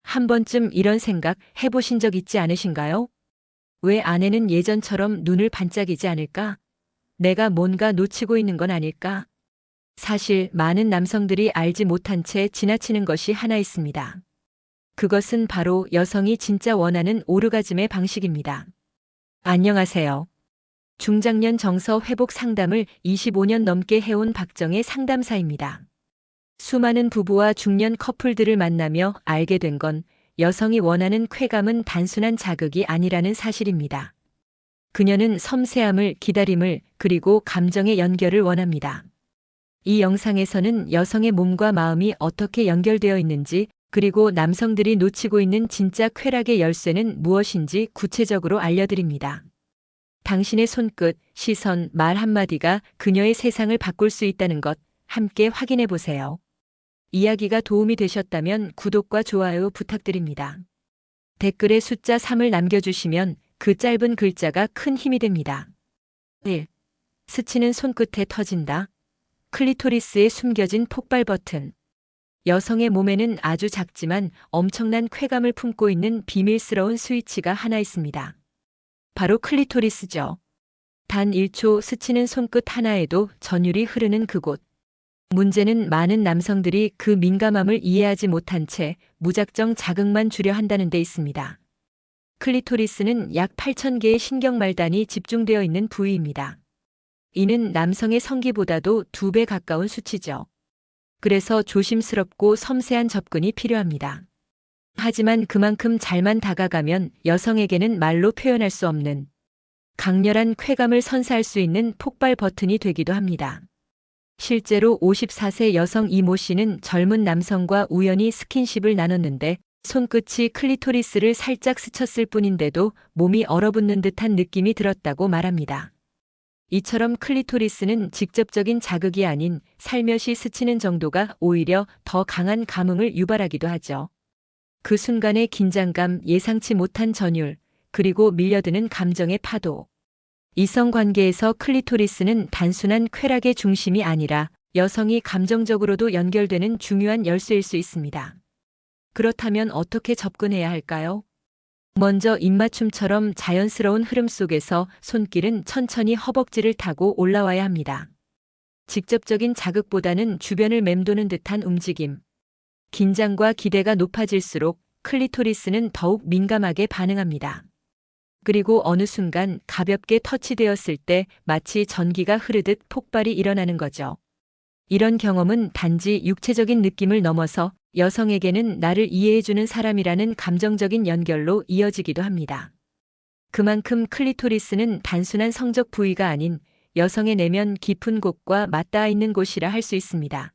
한 번쯤 이런 생각 해보신 적 있지 않으신가요? 왜 아내는 예전처럼 눈을 반짝이지 않을까? 내가 뭔가 놓치고 있는 건 아닐까? 사실 많은 남성들이 알지 못한 채 지나치는 것이 하나 있습니다. 그것은 바로 여성이 진짜 원하는 오르가즘의 방식입니다. 안녕하세요. 중장년 정서 회복 상담을 25년 넘게 해온 박정혜 상담사입니다. 수많은 부부와 중년 커플들을 만나며 알게 된 건 여성이 원하는 쾌감은 단순한 자극이 아니라는 사실입니다. 그녀는 섬세함을, 기다림을, 그리고 감정의 연결을 원합니다. 이 영상에서는 여성의 몸과 마음이 어떻게 연결되어 있는지, 그리고 남성들이 놓치고 있는 진짜 쾌락의 열쇠는 무엇인지 구체적으로 알려드립니다. 당신의 손끝, 시선, 말 한마디가 그녀의 세상을 바꿀 수 있다는 것, 함께 확인해 보세요. 이야기가 도움이 되셨다면 구독과 좋아요 부탁드립니다. 댓글에 숫자 3을 남겨주시면 그 짧은 글자가 큰 힘이 됩니다. 1. 스치는 손끝에 터진다. 클리토리스에 숨겨진 폭발 버튼. 여성의 몸에는 아주 작지만 엄청난 쾌감을 품고 있는 비밀스러운 스위치가 하나 있습니다. 바로 클리토리스죠. 단 1초 스치는 손끝 하나에도 전율이 흐르는 그곳. 문제는 많은 남성들이 그 민감함을 이해하지 못한 채 무작정 자극만 주려 한다는 데 있습니다. 클리토리스는 약 8,000개의 신경말단이 집중되어 있는 부위입니다. 이는 남성의 성기보다도 2배 가까운 수치죠. 그래서 조심스럽고 섬세한 접근이 필요합니다. 하지만 그만큼 잘만 다가가면 여성에게는 말로 표현할 수 없는 강렬한 쾌감을 선사할 수 있는 폭발 버튼이 되기도 합니다. 실제로 54세 여성 이모 씨는 젊은 남성과 우연히 스킨십을 나눴는데 손끝이 클리토리스를 살짝 스쳤을 뿐인데도 몸이 얼어붙는 듯한 느낌이 들었다고 말합니다. 이처럼 클리토리스는 직접적인 자극이 아닌 살며시 스치는 정도가 오히려 더 강한 감흥을 유발하기도 하죠. 그 순간의 긴장감, 예상치 못한 전율, 그리고 밀려드는 감정의 파도. 이성관계에서 클리토리스는 단순한 쾌락의 중심이 아니라 여성이 감정적으로도 연결되는 중요한 열쇠일 수 있습니다. 그렇다면 어떻게 접근해야 할까요? 먼저 입맞춤처럼 자연스러운 흐름 속에서 손길은 천천히 허벅지를 타고 올라와야 합니다. 직접적인 자극보다는 주변을 맴도는 듯한 움직임. 긴장과 기대가 높아질수록 클리토리스는 더욱 민감하게 반응합니다. 그리고 어느 순간 가볍게 터치되었을 때 마치 전기가 흐르듯 폭발이 일어나는 거죠. 이런 경험은 단지 육체적인 느낌을 넘어서 여성에게는 나를 이해해주는 사람이라는 감정적인 연결로 이어지기도 합니다. 그만큼 클리토리스는 단순한 성적 부위가 아닌 여성의 내면 깊은 곳과 맞닿아 있는 곳이라 할 수 있습니다.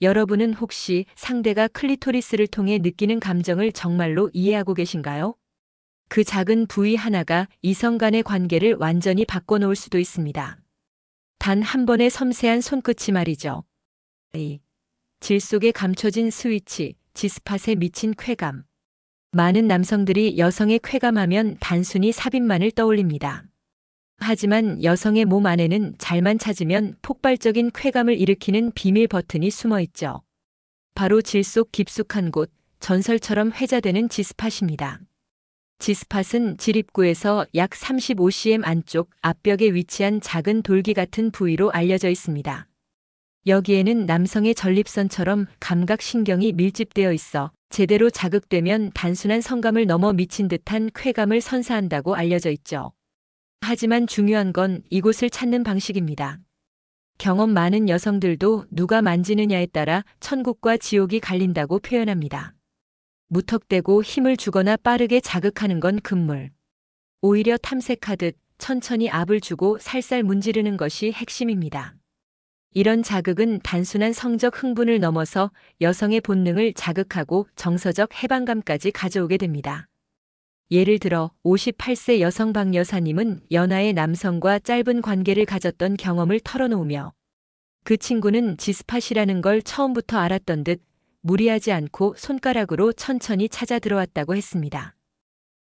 여러분은 혹시 상대가 클리토리스를 통해 느끼는 감정을 정말로 이해하고 계신가요? 그 작은 부위 하나가 이성 간의 관계를 완전히 바꿔놓을 수도 있습니다. 단 한 번의 섬세한 손끝이 말이죠. 질 속에 감춰진 스위치, G스팟에 미친 쾌감. 많은 남성들이 여성의 쾌감하면 단순히 삽입만을 떠올립니다. 하지만 여성의 몸 안에는 잘만 찾으면 폭발적인 쾌감을 일으키는 비밀 버튼이 숨어 있죠. 바로 질 속 깊숙한 곳, 전설처럼 회자되는 G스팟입니다. G스팟은 질 입구에서 약 35cm 안쪽 앞벽에 위치한 작은 돌기 같은 부위로 알려져 있습니다. 여기에는 남성의 전립선처럼 감각신경이 밀집되어 있어 제대로 자극되면 단순한 성감을 넘어 미친 듯한 쾌감을 선사한다고 알려져 있죠. 하지만 중요한 건 이곳을 찾는 방식입니다. 경험 많은 여성들도 누가 만지느냐에 따라 천국과 지옥이 갈린다고 표현합니다. 무턱대고 힘을 주거나 빠르게 자극하는 건 금물. 오히려 탐색하듯 천천히 압을 주고 살살 문지르는 것이 핵심입니다. 이런 자극은 단순한 성적 흥분을 넘어서 여성의 본능을 자극하고 정서적 해방감까지 가져오게 됩니다. 예를 들어 58세 여성 박 여사님은 연하의 남성과 짧은 관계를 가졌던 경험을 털어놓으며 그 친구는 G스팟이라는 걸 처음부터 알았던 듯 무리하지 않고 손가락으로 천천히 찾아 들어왔다고 했습니다.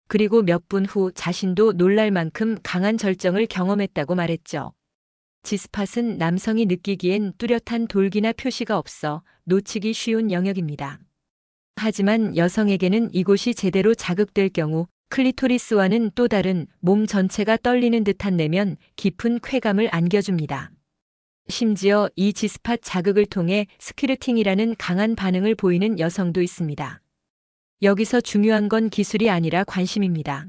그리고 몇 분 후 자신도 놀랄 만큼 강한 절정을 경험했다고 말했죠. G스팟은 남성이 느끼기엔 뚜렷한 돌기나 표시가 없어 놓치기 쉬운 영역입니다. 하지만 여성에게는 이곳이 제대로 자극될 경우 클리토리스와는 또 다른 몸 전체가 떨리는 듯한 내면 깊은 쾌감을 안겨줍니다. 심지어 이 G스팟 자극을 통해 스퀴르팅이라는 강한 반응을 보이는 여성도 있습니다. 여기서 중요한 건 기술이 아니라 관심입니다.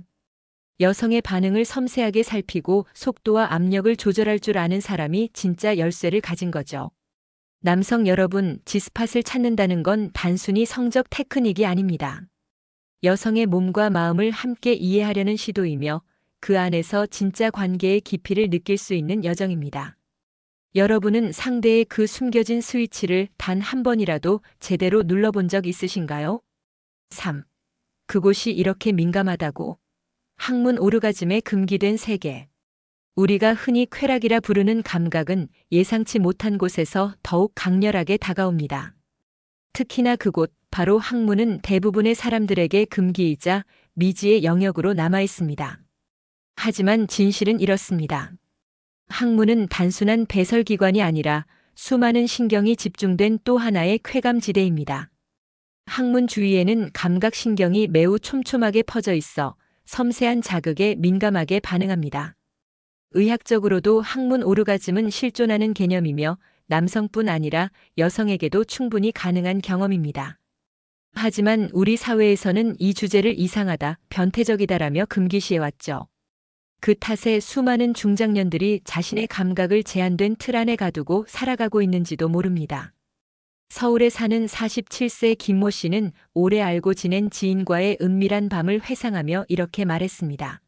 여성의 반응을 섬세하게 살피고 속도와 압력을 조절할 줄 아는 사람이 진짜 열쇠를 가진 거죠. 남성 여러분, G스팟을 찾는다는 건 단순히 성적 테크닉이 아닙니다. 여성의 몸과 마음을 함께 이해하려는 시도이며 그 안에서 진짜 관계의 깊이를 느낄 수 있는 여정입니다. 여러분은 상대의 그 숨겨진 스위치를 단 한 번이라도 제대로 눌러본 적 있으신가요? 3. 그곳이 이렇게 민감하다고. 학문 오르가즘에 금기된 세계. 우리가 흔히 쾌락이라 부르는 감각은 예상치 못한 곳에서 더욱 강렬하게 다가옵니다. 특히나 그곳, 바로 학문은 대부분의 사람들에게 금기이자 미지의 영역으로 남아 있습니다. 하지만 진실은 이렇습니다. 학문은 단순한 배설기관이 아니라 수많은 신경이 집중된 또 하나의 쾌감지대입니다. 학문 주위에는 감각신경이 매우 촘촘하게 퍼져 있어 섬세한 자극에 민감하게 반응합니다. 의학적으로도 학문 오르가즘은 실존하는 개념이며 남성뿐 아니라 여성에게도 충분히 가능한 경험입니다. 하지만 우리 사회에서는 이 주제를 이상하다, 변태적이다라며 금기시해왔죠. 그 탓에 수많은 중장년들이 자신의 감각을 제한된 틀 안에 가두고 살아가고 있는지도 모릅니다. 서울에 사는 47세 김모 씨는 오래 알고 지낸 지인과의 은밀한 밤을 회상하며 이렇게 말했습니다.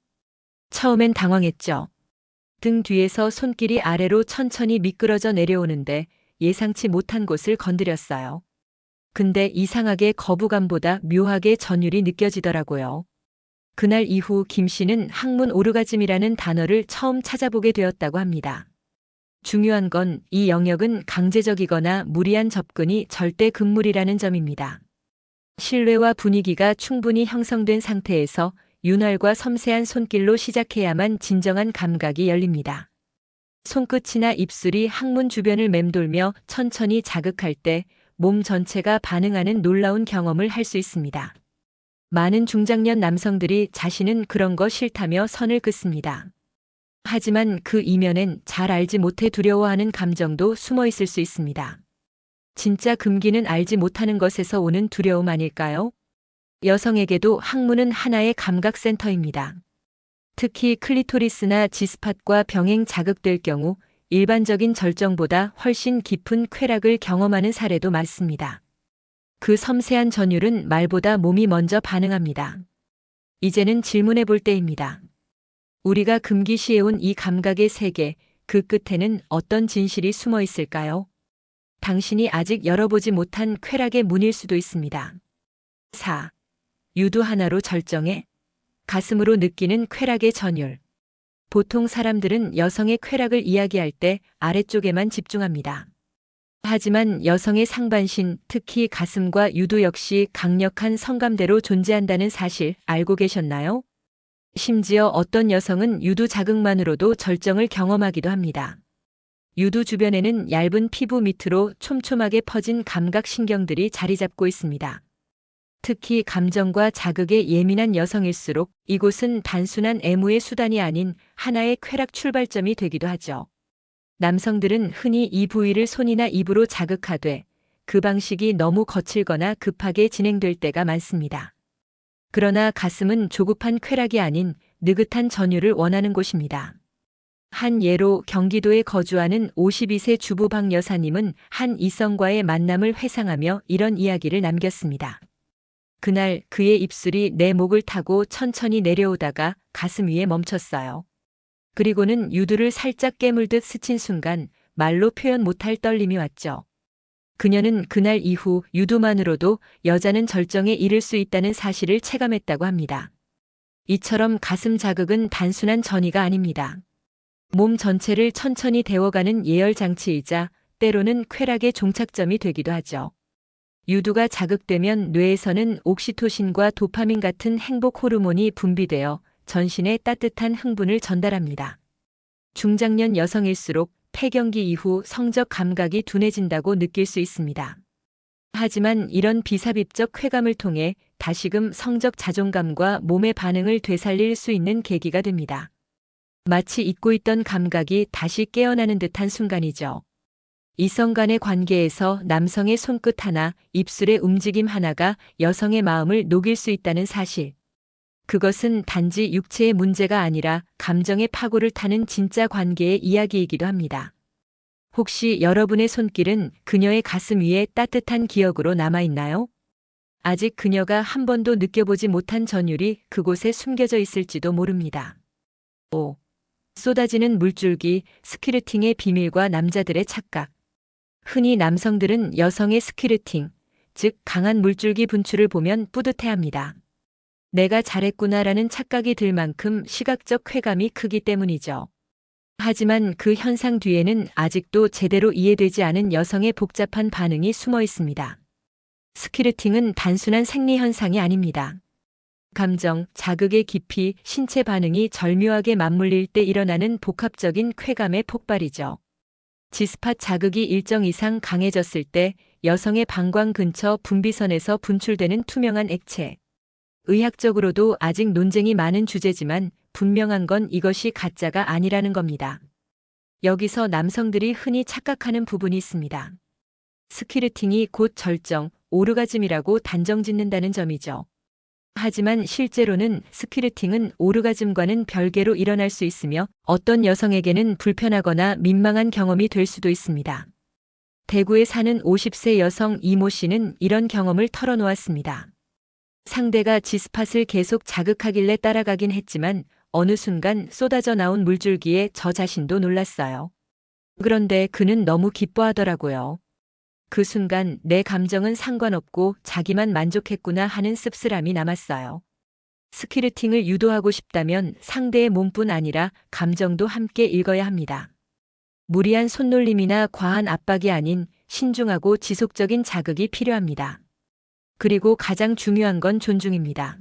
처음엔 당황했죠. 등 뒤에서 손길이 아래로 천천히 미끄러져 내려오는데 예상치 못한 곳을 건드렸어요. 근데 이상하게 거부감보다 묘하게 전율이 느껴지더라고요. 그날 이후 김 씨는 학문 오르가즘이라는 단어를 처음 찾아보게 되었다고 합니다. 중요한 건 이 영역은 강제적이거나 무리한 접근이 절대 금물이라는 점입니다. 신뢰와 분위기가 충분히 형성된 상태에서 윤활과 섬세한 손길로 시작해야만 진정한 감각이 열립니다. 손끝이나 입술이 항문 주변을 맴돌며 천천히 자극할 때 몸 전체가 반응하는 놀라운 경험을 할 수 있습니다. 많은 중장년 남성들이 자신은 그런 거 싫다며 선을 긋습니다. 하지만 그 이면엔 잘 알지 못해 두려워하는 감정도 숨어 있을 수 있습니다. 진짜 금기는 알지 못하는 것에서 오는 두려움 아닐까요? 여성에게도 항문은 하나의 감각센터입니다. 특히 클리토리스나 G스팟과 병행 자극될 경우 일반적인 절정보다 훨씬 깊은 쾌락을 경험하는 사례도 많습니다. 그 섬세한 전율은 말보다 몸이 먼저 반응합니다. 이제는 질문해 볼 때입니다. 우리가 금기시해온 이 감각의 세계, 그 끝에는 어떤 진실이 숨어 있을까요? 당신이 아직 열어보지 못한 쾌락의 문일 수도 있습니다. 4. 유두 하나로 절정해. 가슴으로 느끼는 쾌락의 전율. 보통 사람들은 여성의 쾌락을 이야기할 때 아래쪽에만 집중합니다. 하지만 여성의 상반신, 특히 가슴과 유두 역시 강력한 성감대로 존재한다는 사실 알고 계셨나요? 심지어 어떤 여성은 유두 자극만으로도 절정을 경험하기도 합니다. 유두 주변에는 얇은 피부 밑으로 촘촘하게 퍼진 감각신경들이 자리 잡고 있습니다. 특히 감정과 자극에 예민한 여성일수록 이곳은 단순한 애무의 수단이 아닌 하나의 쾌락 출발점이 되기도 하죠. 남성들은 흔히 이 부위를 손이나 입으로 자극하되 그 방식이 너무 거칠거나 급하게 진행될 때가 많습니다. 그러나 가슴은 조급한 쾌락이 아닌 느긋한 전율을 원하는 곳입니다. 한 예로 경기도에 거주하는 52세 주부 박 여사님은 한 이성과의 만남을 회상하며 이런 이야기를 남겼습니다. 그날 그의 입술이 내 목을 타고 천천히 내려오다가 가슴 위에 멈췄어요. 그리고는 유두를 살짝 깨물듯 스친 순간 말로 표현 못할 떨림이 왔죠. 그녀는 그날 이후 유두만으로도 여자는 절정에 이를 수 있다는 사실을 체감했다고 합니다. 이처럼 가슴 자극은 단순한 전이가 아닙니다. 몸 전체를 천천히 데워가는 예열 장치이자 때로는 쾌락의 종착점이 되기도 하죠. 유두가 자극되면 뇌에서는 옥시토신과 도파민 같은 행복 호르몬이 분비되어 전신에 따뜻한 흥분을 전달합니다. 중장년 여성일수록 폐경기 이후 성적 감각이 둔해진다고 느낄 수 있습니다. 하지만 이런 비삽입적 쾌감을 통해 다시금 성적 자존감과 몸의 반응을 되살릴 수 있는 계기가 됩니다. 마치 잊고 있던 감각이 다시 깨어나는 듯한 순간이죠. 이성 간의 관계에서 남성의 손끝 하나, 입술의 움직임 하나가 여성의 마음을 녹일 수 있다는 사실. 그것은 단지 육체의 문제가 아니라 감정의 파고를 타는 진짜 관계의 이야기이기도 합니다. 혹시 여러분의 손길은 그녀의 가슴 위에 따뜻한 기억으로 남아있나요? 아직 그녀가 한 번도 느껴보지 못한 전율이 그곳에 숨겨져 있을지도 모릅니다. 5. 쏟아지는 물줄기, 스키르팅의 비밀과 남자들의 착각. 흔히 남성들은 여성의 스키르팅, 즉 강한 물줄기 분출을 보면 뿌듯해합니다. 내가 잘했구나라는 착각이 들 만큼 시각적 쾌감이 크기 때문이죠. 하지만 그 현상 뒤에는 아직도 제대로 이해되지 않은 여성의 복잡한 반응이 숨어 있습니다. 스키르팅은 단순한 생리 현상이 아닙니다. 감정, 자극의 깊이, 신체 반응이 절묘하게 맞물릴 때 일어나는 복합적인 쾌감의 폭발이죠. 지스팟 자극이 일정 이상 강해졌을 때 여성의 방광 근처 분비선에서 분출되는 투명한 액체. 의학적으로도 아직 논쟁이 많은 주제지만 분명한 건 이것이 가짜가 아니라는 겁니다. 여기서 남성들이 흔히 착각하는 부분이 있습니다. 스키르팅이 곧 절정, 오르가즘이라고 단정 짓는다는 점이죠. 하지만 실제로는 스키르팅은 오르가즘과는 별개로 일어날 수 있으며 어떤 여성에게는 불편하거나 민망한 경험이 될 수도 있습니다. 대구에 사는 50세 여성 이모 씨는 이런 경험을 털어놓았습니다. 상대가 지스팟을 계속 자극하길래 따라가긴 했지만 어느 순간 쏟아져 나온 물줄기에 저 자신도 놀랐어요. 그런데 그는 너무 기뻐하더라고요. 그 순간 내 감정은 상관없고 자기만 만족했구나 하는 씁쓸함이 남았어요. 스키르팅을 유도하고 싶다면 상대의 몸뿐 아니라 감정도 함께 읽어야 합니다. 무리한 손놀림이나 과한 압박이 아닌 신중하고 지속적인 자극이 필요합니다. 그리고 가장 중요한 건 존중입니다.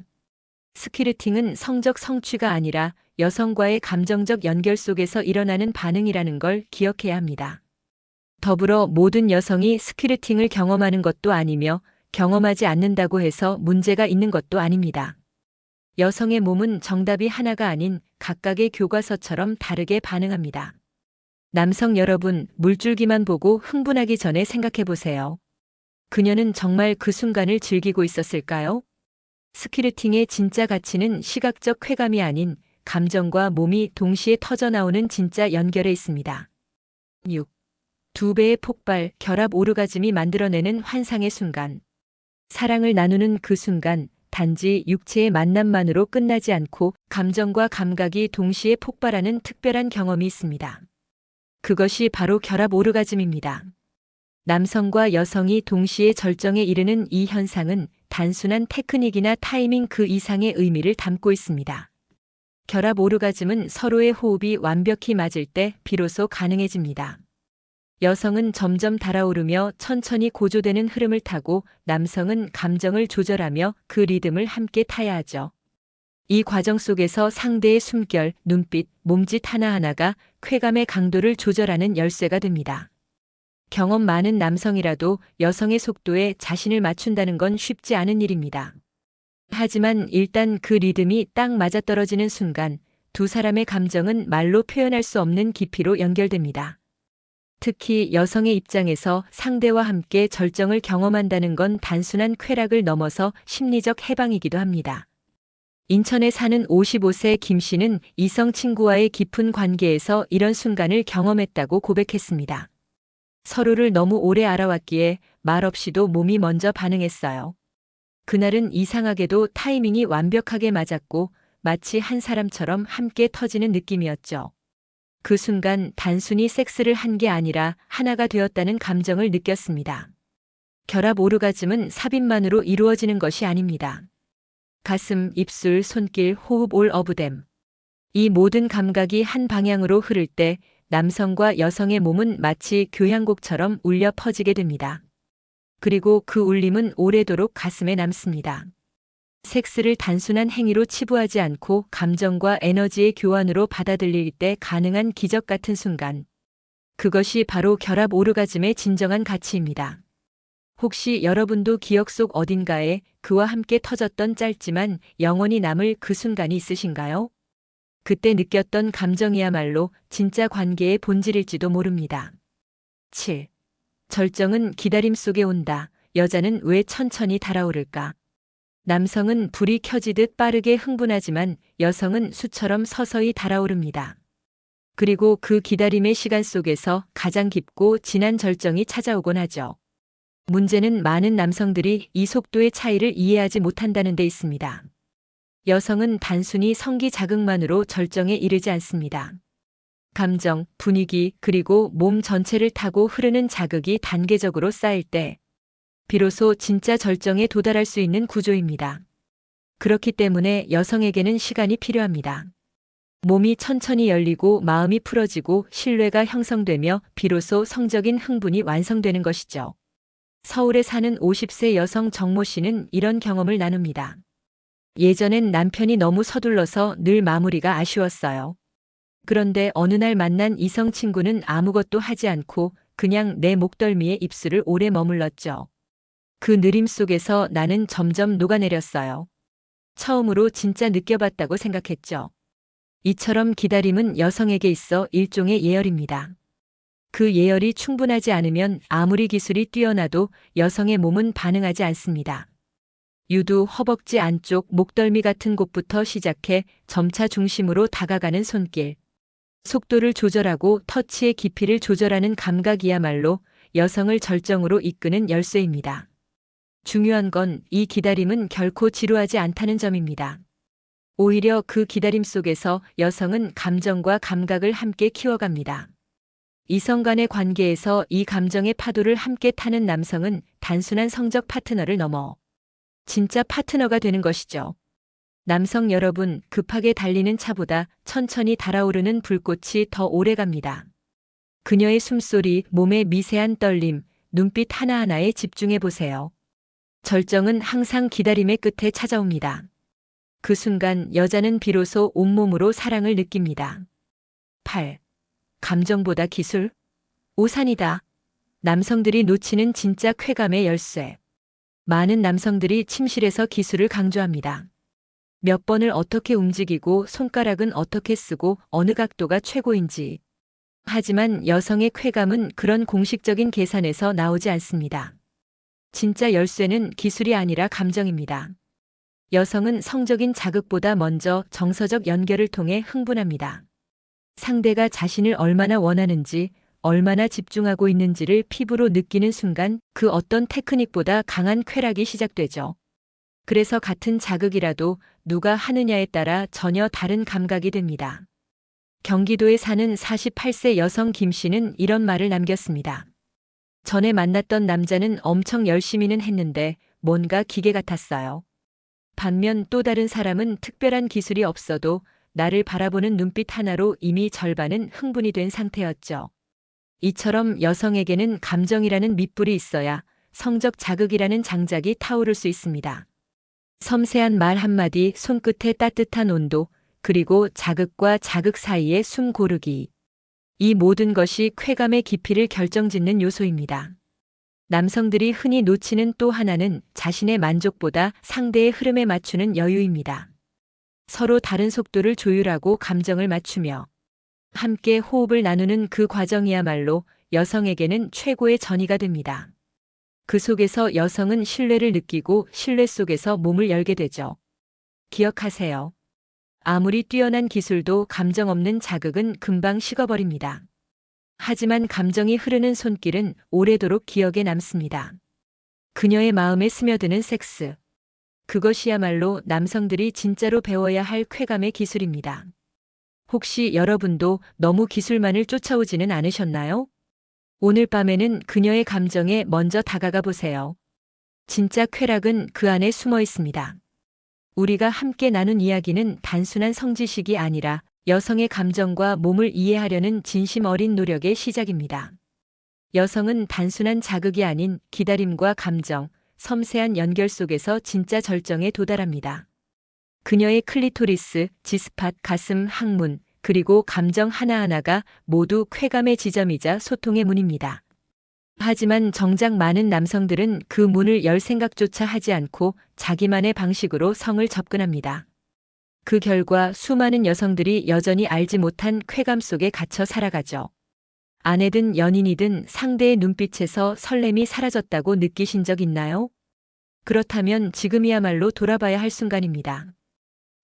스키르팅은 성적 성취가 아니라 여성과의 감정적 연결 속에서 일어나는 반응이라는 걸 기억해야 합니다. 더불어 모든 여성이 스키르팅을 경험하는 것도 아니며 경험하지 않는다고 해서 문제가 있는 것도 아닙니다. 여성의 몸은 정답이 하나가 아닌 각각의 교과서처럼 다르게 반응합니다. 남성 여러분, 물줄기만 보고 흥분하기 전에 생각해 보세요. 그녀는 정말 그 순간을 즐기고 있었을까요? 스키르팅의 진짜 가치는 시각적 쾌감이 아닌 감정과 몸이 동시에 터져나오는 진짜 연결에 있습니다. 6. 두 배의 폭발, 결합 오르가즘이 만들어내는 환상의 순간. 사랑을 나누는 그 순간, 단지 육체의 만남만으로 끝나지 않고 감정과 감각이 동시에 폭발하는 특별한 경험이 있습니다. 그것이 바로 결합 오르가즘입니다. 남성과 여성이 동시에 절정에 이르는 이 현상은 단순한 테크닉이나 타이밍 그 이상의 의미를 담고 있습니다. 결합 오르가즘은 서로의 호흡이 완벽히 맞을 때 비로소 가능해집니다. 여성은 점점 달아오르며 천천히 고조되는 흐름을 타고 남성은 감정을 조절하며 그 리듬을 함께 타야 하죠. 이 과정 속에서 상대의 숨결, 눈빛, 몸짓 하나하나가 쾌감의 강도를 조절하는 열쇠가 됩니다. 경험 많은 남성이라도 여성의 속도에 자신을 맞춘다는 건 쉽지 않은 일입니다. 하지만 일단 그 리듬이 딱 맞아떨어지는 순간 두 사람의 감정은 말로 표현할 수 없는 깊이로 연결됩니다. 특히 여성의 입장에서 상대와 함께 절정을 경험한다는 건 단순한 쾌락을 넘어서 심리적 해방이기도 합니다. 인천에 사는 55세 김 씨는 이성 친구와의 깊은 관계에서 이런 순간을 경험했다고 고백했습니다. 서로를 너무 오래 알아왔기에 말없이도 몸이 먼저 반응했어요. 그날은 이상하게도 타이밍이 완벽하게 맞았고 마치 한 사람처럼 함께 터지는 느낌이었죠. 그 순간 단순히 섹스를 한 게 아니라 하나가 되었다는 감정을 느꼈습니다. 결합 오르가즘은 삽입만으로 이루어지는 것이 아닙니다. 가슴, 입술, 손길, 호흡 올 오브 댐. 이 모든 감각이 한 방향으로 흐를 때 남성과 여성의 몸은 마치 교향곡처럼 울려 퍼지게 됩니다. 그리고 그 울림은 오래도록 가슴에 남습니다. 섹스를 단순한 행위로 치부하지 않고 감정과 에너지의 교환으로 받아들일 때 가능한 기적 같은 순간. 그것이 바로 결합 오르가즘의 진정한 가치입니다. 혹시 여러분도 기억 속 어딘가에 그와 함께 터졌던 짧지만 영원히 남을 그 순간이 있으신가요? 그때 느꼈던 감정이야말로 진짜 관계의 본질일지도 모릅니다. 7. 절정은 기다림 속에 온다. 여자는 왜 천천히 달아오를까? 남성은 불이 켜지듯 빠르게 흥분하지만 여성은 수처럼 서서히 달아오릅니다. 그리고 그 기다림의 시간 속에서 가장 깊고 진한 절정이 찾아오곤 하죠. 문제는 많은 남성들이 이 속도의 차이를 이해하지 못한다는 데 있습니다. 여성은 단순히 성기 자극만으로 절정에 이르지 않습니다. 감정, 분위기, 그리고 몸 전체를 타고 흐르는 자극이 단계적으로 쌓일 때 비로소 진짜 절정에 도달할 수 있는 구조입니다. 그렇기 때문에 여성에게는 시간이 필요합니다. 몸이 천천히 열리고 마음이 풀어지고 신뢰가 형성되며 비로소 성적인 흥분이 완성되는 것이죠. 서울에 사는 50세 여성 정모 씨는 이런 경험을 나눕니다. 예전엔 남편이 너무 서둘러서 늘 마무리가 아쉬웠어요. 그런데 어느 날 만난 이성 친구는 아무것도 하지 않고 그냥 내 목덜미에 입술을 오래 머물렀죠. 그 느림 속에서 나는 점점 녹아내렸어요. 처음으로 진짜 느껴봤다고 생각했죠. 이처럼 기다림은 여성에게 있어 일종의 예열입니다. 그 예열이 충분하지 않으면 아무리 기술이 뛰어나도 여성의 몸은 반응하지 않습니다. 유두, 허벅지 안쪽, 목덜미 같은 곳부터 시작해 점차 중심으로 다가가는 손길. 속도를 조절하고 터치의 깊이를 조절하는 감각이야말로 여성을 절정으로 이끄는 열쇠입니다. 중요한 건 이 기다림은 결코 지루하지 않다는 점입니다. 오히려 그 기다림 속에서 여성은 감정과 감각을 함께 키워갑니다. 이성 간의 관계에서 이 감정의 파도를 함께 타는 남성은 단순한 성적 파트너를 넘어 진짜 파트너가 되는 것이죠. 남성 여러분, 급하게 달리는 차보다 천천히 달아오르는 불꽃이 더 오래 갑니다. 그녀의 숨소리, 몸의 미세한 떨림, 눈빛 하나하나에 집중해 보세요. 절정은 항상 기다림의 끝에 찾아옵니다. 그 순간 여자는 비로소 온몸으로 사랑을 느낍니다. 8. 감정보다 기술? 오산이다. 남성들이 놓치는 진짜 쾌감의 열쇠. 많은 남성들이 침실에서 기술을 강조합니다. 몇 번을 어떻게 움직이고 손가락은 어떻게 쓰고 어느 각도가 최고인지. 하지만 여성의 쾌감은 그런 공식적인 계산에서 나오지 않습니다. 진짜 열쇠는 기술이 아니라 감정입니다. 여성은 성적인 자극보다 먼저 정서적 연결을 통해 흥분합니다. 상대가 자신을 얼마나 원하는지, 얼마나 집중하고 있는지를 피부로 느끼는 순간 그 어떤 테크닉보다 강한 쾌락이 시작되죠. 그래서 같은 자극이라도 누가 하느냐에 따라 전혀 다른 감각이 됩니다. 경기도에 사는 48세 여성 김 씨는 이런 말을 남겼습니다. 전에 만났던 남자는 엄청 열심히는 했는데 뭔가 기계 같았어요. 반면 또 다른 사람은 특별한 기술이 없어도 나를 바라보는 눈빛 하나로 이미 절반은 흥분이 된 상태였죠. 이처럼 여성에게는 감정이라는 밑불이 있어야 성적 자극이라는 장작이 타오를 수 있습니다. 섬세한 말 한마디, 손끝의 따뜻한 온도, 그리고 자극과 자극 사이의 숨 고르기. 이 모든 것이 쾌감의 깊이를 결정짓는 요소입니다. 남성들이 흔히 놓치는 또 하나는 자신의 만족보다 상대의 흐름에 맞추는 여유입니다. 서로 다른 속도를 조율하고 감정을 맞추며 함께 호흡을 나누는 그 과정이야말로 여성에게는 최고의 전이가 됩니다. 그 속에서 여성은 신뢰를 느끼고 신뢰 속에서 몸을 열게 되죠. 기억하세요. 아무리 뛰어난 기술도 감정 없는 자극은 금방 식어버립니다. 하지만 감정이 흐르는 손길은 오래도록 기억에 남습니다. 그녀의 마음에 스며드는 섹스. 그것이야말로 남성들이 진짜로 배워야 할 쾌감의 기술입니다. 혹시 여러분도 너무 기술만을 쫓아오지는 않으셨나요? 오늘 밤에는 그녀의 감정에 먼저 다가가 보세요. 진짜 쾌락은 그 안에 숨어 있습니다. 우리가 함께 나눈 이야기는 단순한 성지식이 아니라 여성의 감정과 몸을 이해하려는 진심 어린 노력의 시작입니다. 여성은 단순한 자극이 아닌 기다림과 감정, 섬세한 연결 속에서 진짜 절정에 도달합니다. 그녀의 클리토리스, 지스팟, 가슴, 항문, 그리고 감정 하나하나가 모두 쾌감의 지점이자 소통의 문입니다. 하지만 정작 많은 남성들은 그 문을 열 생각조차 하지 않고 자기만의 방식으로 성을 접근합니다. 그 결과 수많은 여성들이 여전히 알지 못한 쾌감 속에 갇혀 살아가죠. 아내든 연인이든 상대의 눈빛에서 설렘이 사라졌다고 느끼신 적 있나요? 그렇다면 지금이야말로 돌아봐야 할 순간입니다.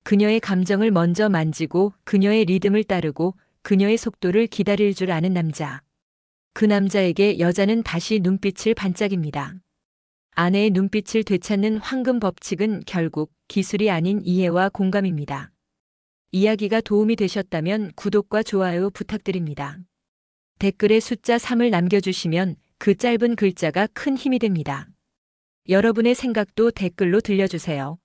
그녀의 감정을 먼저 만지고 그녀의 리듬을 따르고 그녀의 속도를 기다릴 줄 아는 남자. 그 남자에게 여자는 다시 눈빛을 반짝입니다. 아내의 눈빛을 되찾는 황금 법칙은 결국 기술이 아닌 이해와 공감입니다. 이야기가 도움이 되셨다면 구독과 좋아요 부탁드립니다. 댓글에 숫자 3을 남겨주시면 그 짧은 글자가 큰 힘이 됩니다. 여러분의 생각도 댓글로 들려주세요.